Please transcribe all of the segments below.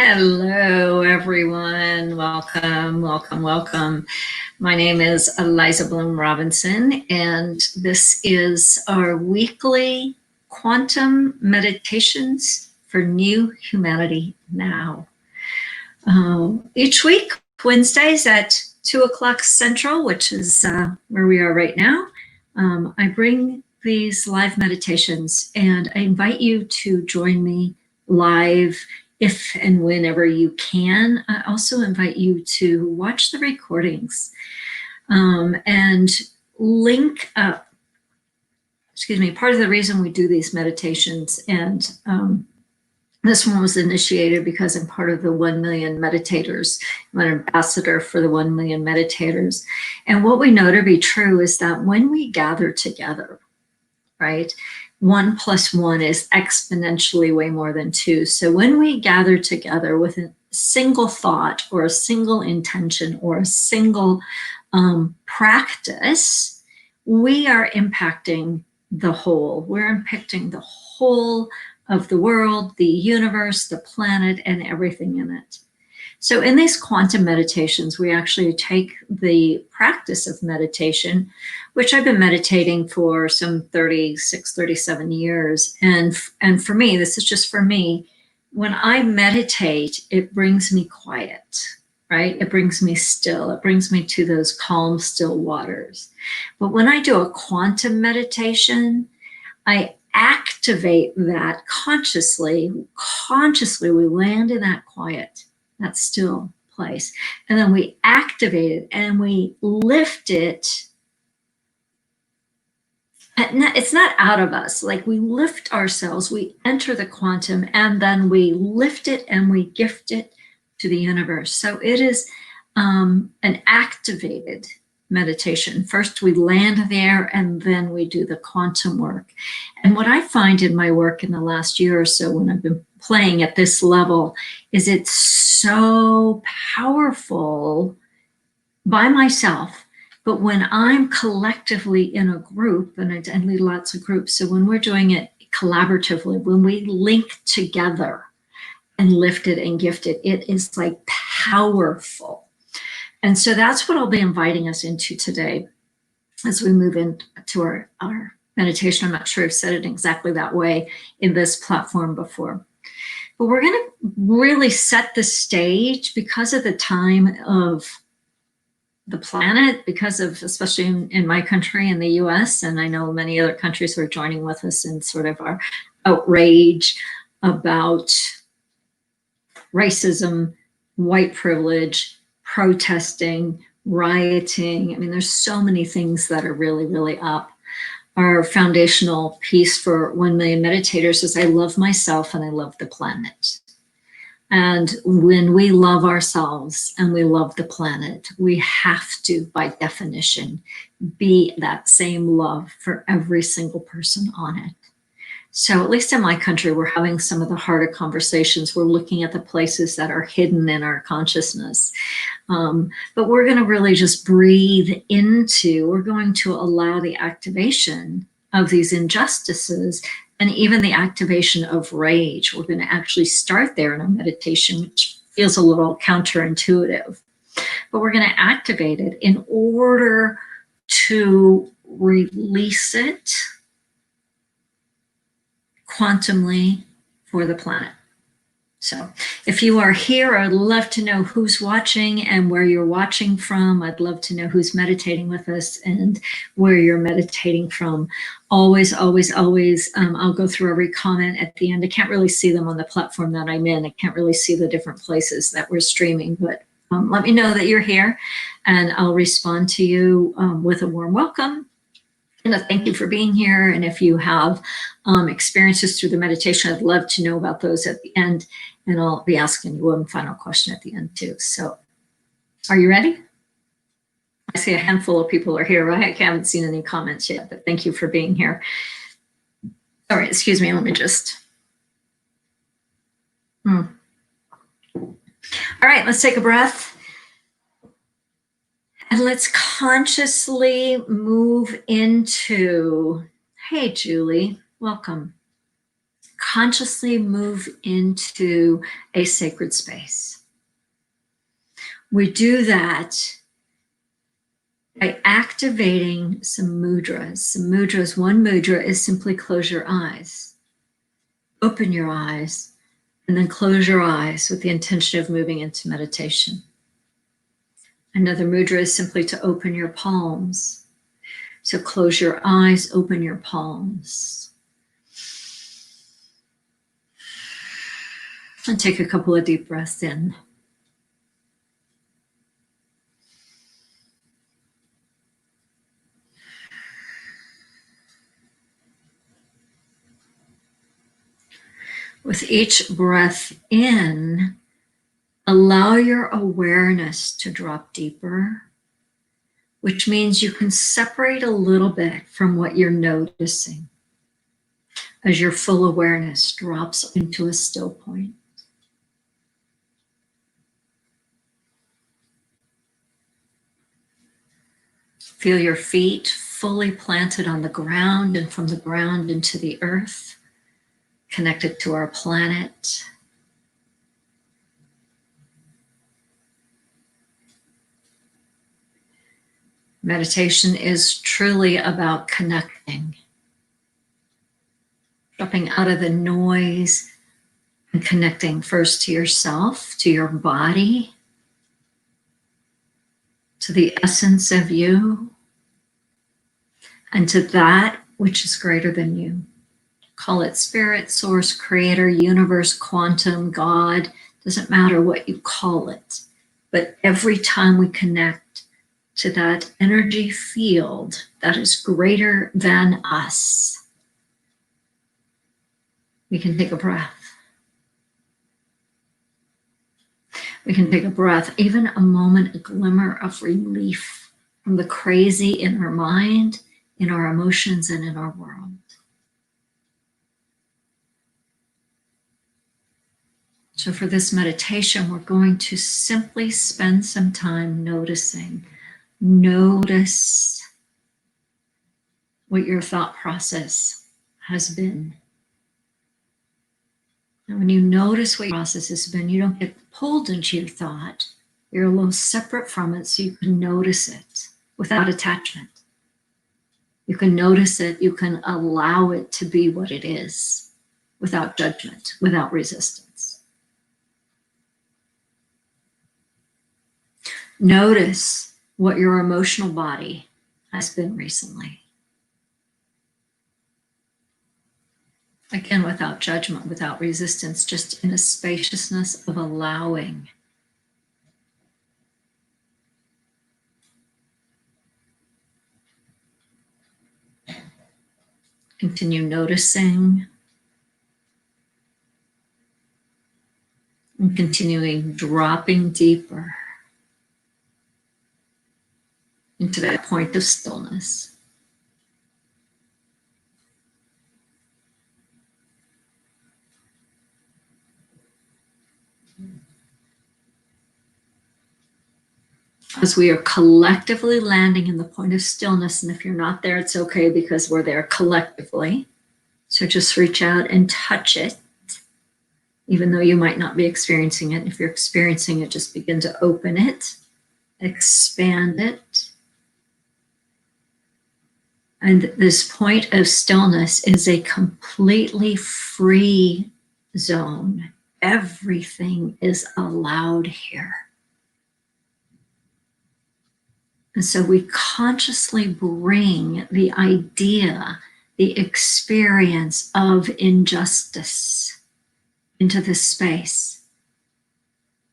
Hello, everyone. Welcome, welcome, welcome. My name is Aliza Bloom Robinson, and this is our weekly quantum meditations for new humanity now. Each week, Wednesdays at 2 o'clock Central, which is where we are right now, I bring these live meditations, and I invite you to join me live if and whenever you can. I also invite you to watch the recordings and link up. Part of the reason we do these meditations, and this one was initiated because I'm part of the 1 million meditators. I'm an ambassador for the 1 million meditators. And what we know to be true is that when we gather together, right, 1 + 1 is exponentially way more than 2. So when we gather together with a single thought or a single intention or a single practice, we are impacting the whole. We're impacting the whole of the world, the universe, the planet, and everything in it. So in these quantum meditations, we actually take the practice of meditation, which I've been meditating for some 36, 37 years. And for me, this is just for me, when I meditate, it brings me quiet, right? It brings me still. It brings me to those calm, still waters. But when I do a quantum meditation, I activate that consciously. Consciously, we land in that quiet, that still place. And then we activate it and we lift it. It's not out of us. Like, we lift ourselves, we enter the quantum, and then we lift it and we gift it to the universe. So it is an activated meditation. First we land there, and then we do the quantum work. And what I find in my work in the last year or so, when I've been playing at this level, is it's so powerful by myself. But when I'm collectively in a group, and I lead lots of groups, so when we're doing it collaboratively, when we link together and lift it and gift it, it is like powerful. And so that's what I'll be inviting us into today as we move into our meditation. I'm not sure I've said it exactly that way in this platform before. But we're going to really set the stage because of the time of the planet, because of, especially in my country, in the US, and I know many other countries who are joining with us in sort of our outrage about racism, white privilege, protesting, rioting. I mean, there's so many things that are really, really up. Our foundational piece for 1 million meditators is I love myself and I love the planet. And when we love ourselves and we love the planet, we have to, by definition, be that same love for every single person on it. So at least in my country, we're having some of the harder conversations. We're looking at the places that are hidden in our consciousness. But we're going to really just breathe into, we're going to allow the activation of these injustices and even the activation of rage. We're going to actually start there in our meditation, which feels a little counterintuitive. But we're going to activate it in order to release it quantumly for the planet. So if you are here, I'd love to know who's watching and where you're watching from. I'd love to know who's meditating with us and where you're meditating from. Always, always, always, I'll go through every comment at the end. I can't really see them on the platform that I'm in. I can't really see the different places that we're streaming, but let me know that you're here and I'll respond to you with a warm welcome. And a thank you for being here. And if you have experiences through the meditation, I'd love to know about those at the end. And I'll be asking you one final question at the end too. So are you ready? I see a handful of people are here, right? I haven't seen any comments yet, but thank you for being here. All right, excuse me, let me just. All right, let's take a breath. And let's consciously move into, hey, Julie, welcome. consciously move into a sacred space. We do that by activating some mudras. Some mudras, one mudra is simply close your eyes. Open your eyes and then close your eyes with the intention of moving into meditation. Another mudra is simply to open your palms. So close your eyes, open your palms. And take a couple of deep breaths in. With each breath in, allow your awareness to drop deeper, which means you can separate a little bit from what you're noticing as your full awareness drops into a still point. Feel your feet fully planted on the ground and from the ground into the earth, connected to our planet. Meditation is truly about connecting, dropping out of the noise and connecting first to yourself, to your body, to the essence of you, and to that which is greater than you. Call it spirit, source, creator, universe, quantum, God, doesn't matter what you call it. But every time we connect to that energy field that is greater than us, we can take a breath. We can take a breath, even a moment, a glimmer of relief from the crazy in our mind, in our emotions, and in our world. So for this meditation, we're going to simply spend some time noticing. Notice what your thought process has been. And when you notice what your process has been, you don't get pulled into your thought. You're a little separate from it, so you can notice it without attachment. You can notice it, you can allow it to be what it is, without judgment, without resistance. Notice what your emotional body has been recently. Again, without judgment, without resistance, just in a spaciousness of allowing. Continue noticing and continuing dropping deeper into that point of stillness. As we are collectively landing in the point of stillness, and if you're not there, it's okay because we're there collectively. So just reach out and touch it, even though you might not be experiencing it. If you're experiencing it, just begin to open it, expand it. And this point of stillness is a completely free zone. Everything is allowed here. And so we consciously bring the idea, the experience of injustice into this space.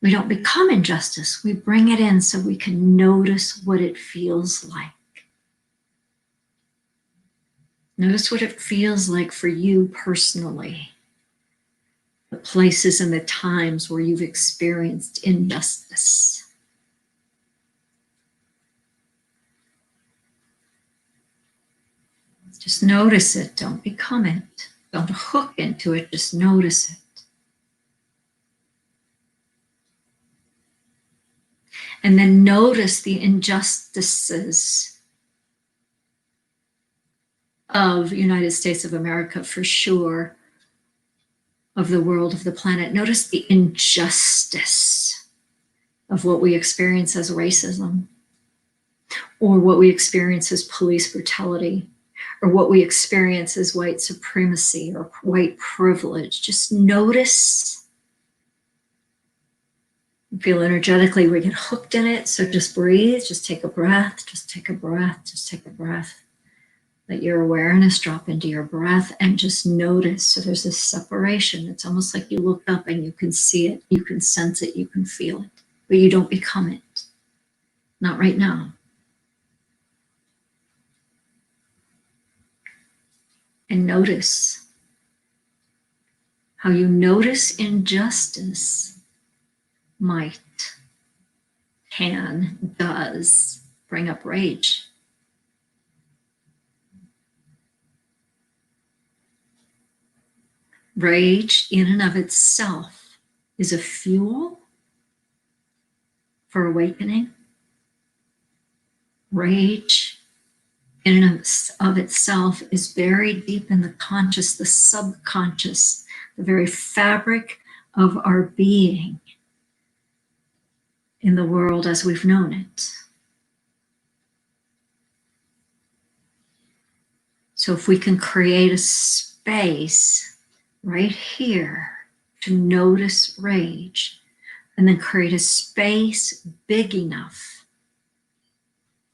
We don't become injustice, we bring it in so we can notice what it feels like. Notice what it feels like for you personally. The places and the times where you've experienced injustice. Just notice it, don't become it. Don't hook into it, just notice it. And then notice the injustices of the United States of America for sure. of the world, of the planet. Notice the injustice of what we experience as racism, or what we experience as police brutality, or what we experience as white supremacy or white privilege. Just notice, feel energetically, we get hooked in it. So just breathe, just take a breath, just take a breath, just take a breath. Let your awareness drop into your breath and just notice. So there's this separation. It's almost like you look up and you can see it, you can sense it, you can feel it, but you don't become it. Not right now. And notice how you notice injustice might, can, does bring up rage. Rage in and of itself is a fuel for awakening. Rage in and of itself is buried deep in the conscious, the subconscious, the very fabric of our being in the world as we've known it. So if we can create a space right here to notice rage, and then create a space big enough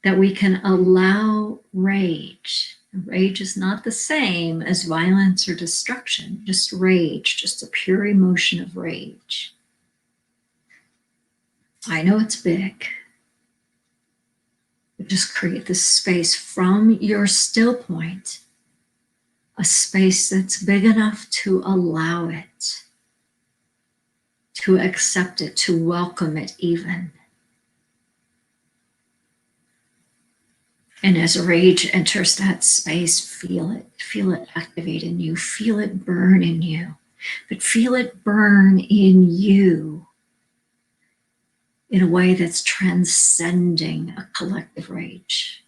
that we can allow rage. Rage is not the same as violence or destruction, just rage, just a pure emotion of rage. I know it's big, but just create this space from your still point, a space that's big enough to allow it, to accept it, to welcome it even. And as rage enters that space, feel it activate in you, feel it burn in you, but feel it burn in you in a way that's transcending a collective rage.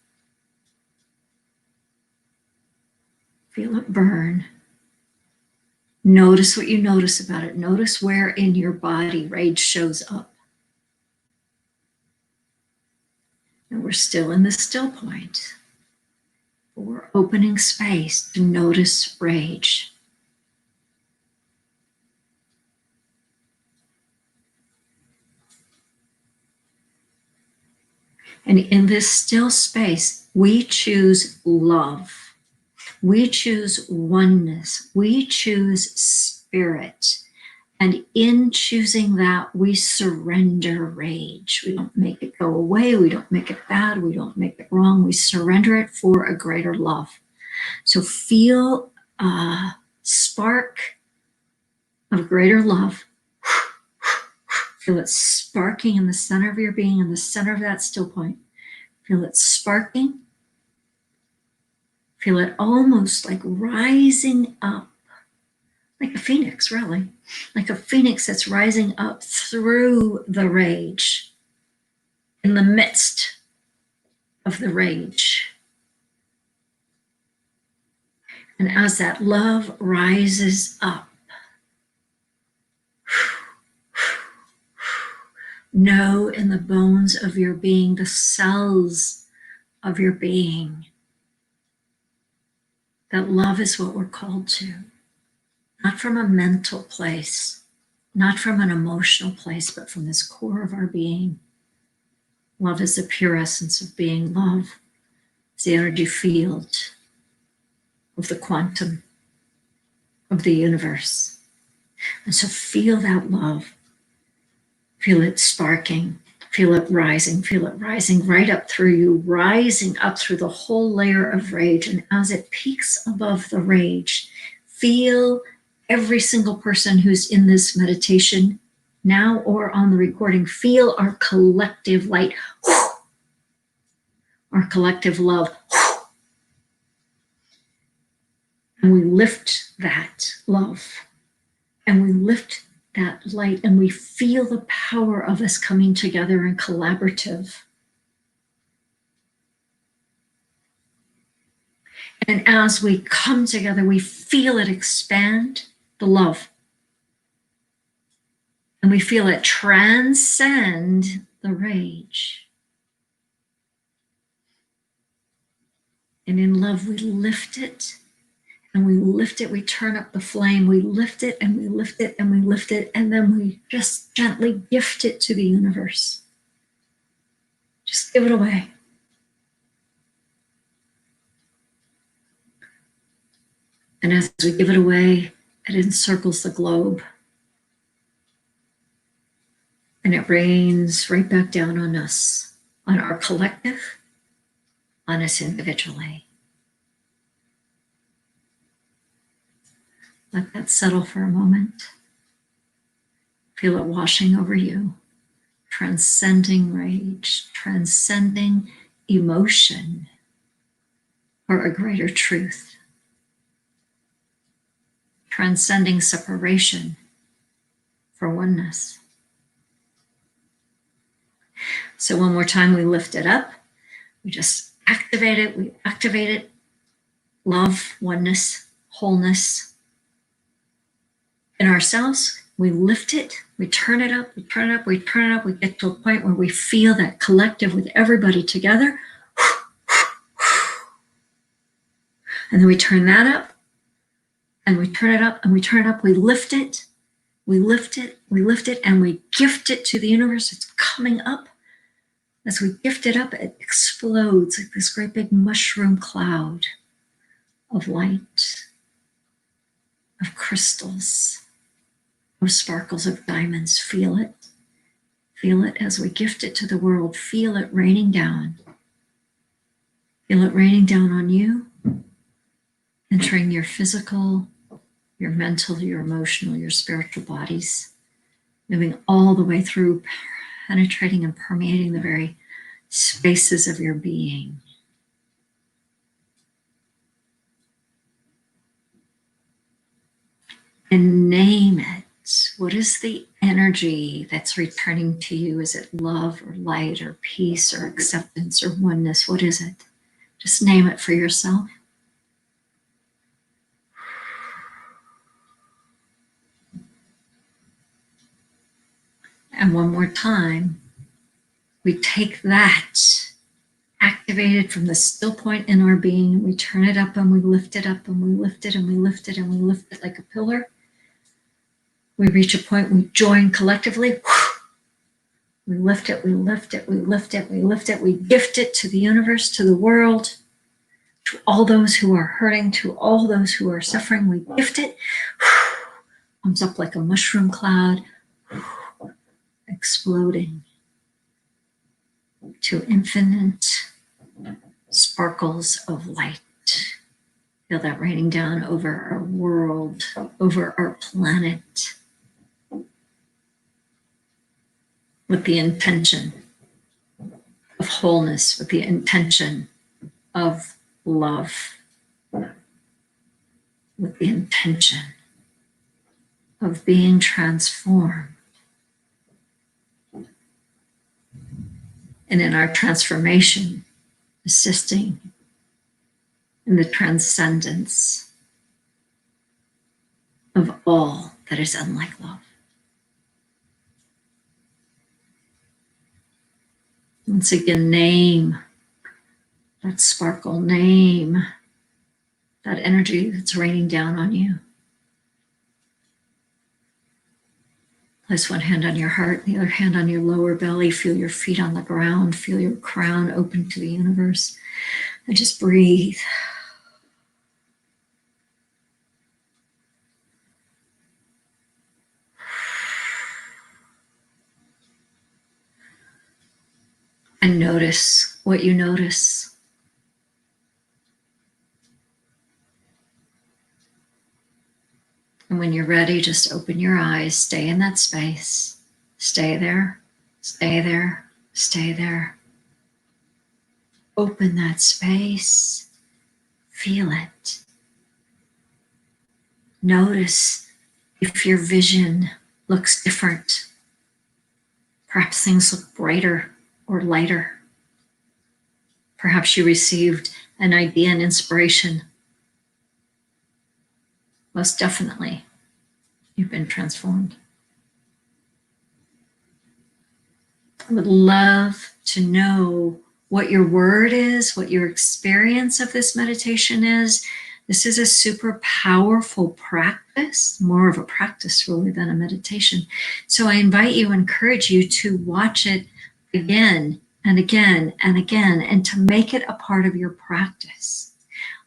Feel it burn. Notice what you notice about it. Notice where in your body rage shows up. And we're still in the still point. We're opening space to notice rage. And in this still space, we choose love. We choose oneness. We choose spirit. And in choosing that, we surrender rage. We don't make it go away. We don't make it bad. We don't make it wrong. We surrender it for a greater love. So feel a spark of greater love. Feel it sparking in the center of your being, in the center of that still point. Feel it sparking. Feel it almost like rising up, like a phoenix, really. Like a phoenix that's rising up through the rage, in the midst of the rage. And as that love rises up, know in the bones of your being, the cells of your being, that love is what we're called to. Not from a mental place, not from an emotional place, but from this core of our being. Love is the pure essence of being. Love is the energy field of the quantum of the universe. And so feel that love. Feel it sparking. Feel it rising right up through you, rising up through the whole layer of rage. And as it peaks above the rage, feel every single person who's in this meditation now or on the recording, feel our collective light, our collective love. And we lift that love, and we lift that light, and we feel the power of us coming together in collaborative. And as we come together, we feel it expand, the love. And we feel it transcend the rage. And in love, we lift it, and we lift it. We turn up the flame. We lift it, and we lift it, and we lift it. And then we just gently gift it to the universe. Just give it away. And as we give it away, it encircles the globe. And it rains right back down on us, on our collective, on us individually. Let that settle for a moment. Feel it washing over you, transcending rage, transcending emotion for a greater truth, transcending separation for oneness. So one more time, we lift it up. We just activate it. We activate it. Love, oneness, wholeness in ourselves. We lift it. We turn it up. We turn it up. We turn it up. We get to a point where we feel that collective with everybody together. And then we turn that up. And we turn it up. And we turn it up. We lift it. We lift it. We lift it. And we gift it to the universe. It's coming up. As we gift it up, it explodes like this great big mushroom cloud of light, of crystals, of sparkles of diamonds. Feel it. Feel it as we gift it to the world. Feel it raining down. Feel it raining down on you, entering your physical, your mental, your emotional, your spiritual bodies, moving all the way through, penetrating and permeating the very spaces of your being. And name it. What is the energy that's returning to you? Is it love or light or peace or acceptance or oneness? What is it? Just name it for yourself. And one more time, we take that activated from the still point in our being, and we turn it up and we lift it up and we lift it and we lift it and we lift it like a pillar. We reach a point, we join collectively. We lift it, we lift it, we lift it, we lift it. We gift it to the universe, to the world, to all those who are hurting, to all those who are suffering. We gift it. Comes up like a mushroom cloud, exploding to infinite sparkles of light. Feel that raining down over our world, over our planet, with the intention of wholeness, with the intention of love, with the intention of being transformed. And in our transformation, assisting in the transcendence of all that is unlike love. Once again, name that sparkle, name that energy that's raining down on you. Place one hand on your heart, the other hand on your lower belly. Feel your feet on the ground. Feel your crown open to the universe. And just breathe. And notice what you notice. And when you're ready, just open your eyes, stay in that space, stay there, stay there, stay there. Open that space, feel it. Notice if your vision looks different. Perhaps things look brighter or lighter. Perhaps you received an idea and inspiration. Most definitely, you've been transformed. I would love to know what your word is, what your experience of this meditation is. This is a super powerful practice, more of a practice really than a meditation. So I invite you, encourage you to watch it again and again and again, and to make it a part of your practice.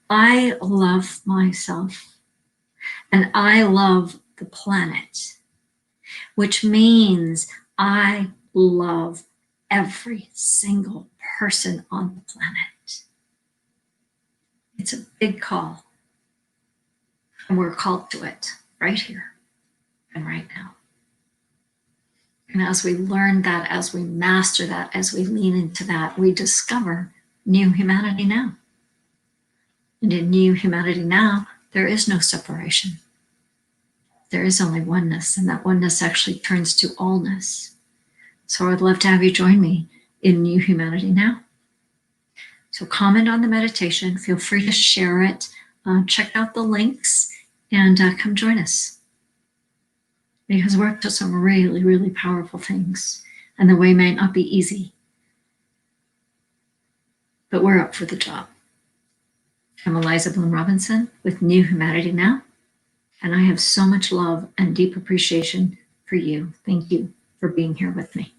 I love myself and I love the planet, which means I love every single person on the planet. It's a big call, and we're called to it right here and right now. And as we learn that, as we master that, as we lean into that, we discover new humanity now. And in new humanity now, there is no separation. There is only oneness, and that oneness actually turns to allness. So I'd love to have you join me in new humanity now. So comment on the meditation, feel free to share it, check out the links, and come join us. Because we're up to some really, really powerful things, and the way may not be easy, but we're up for the job. I'm Aliza Bloom Robinson with New Humanity Now, and I have so much love and deep appreciation for you. Thank you for being here with me.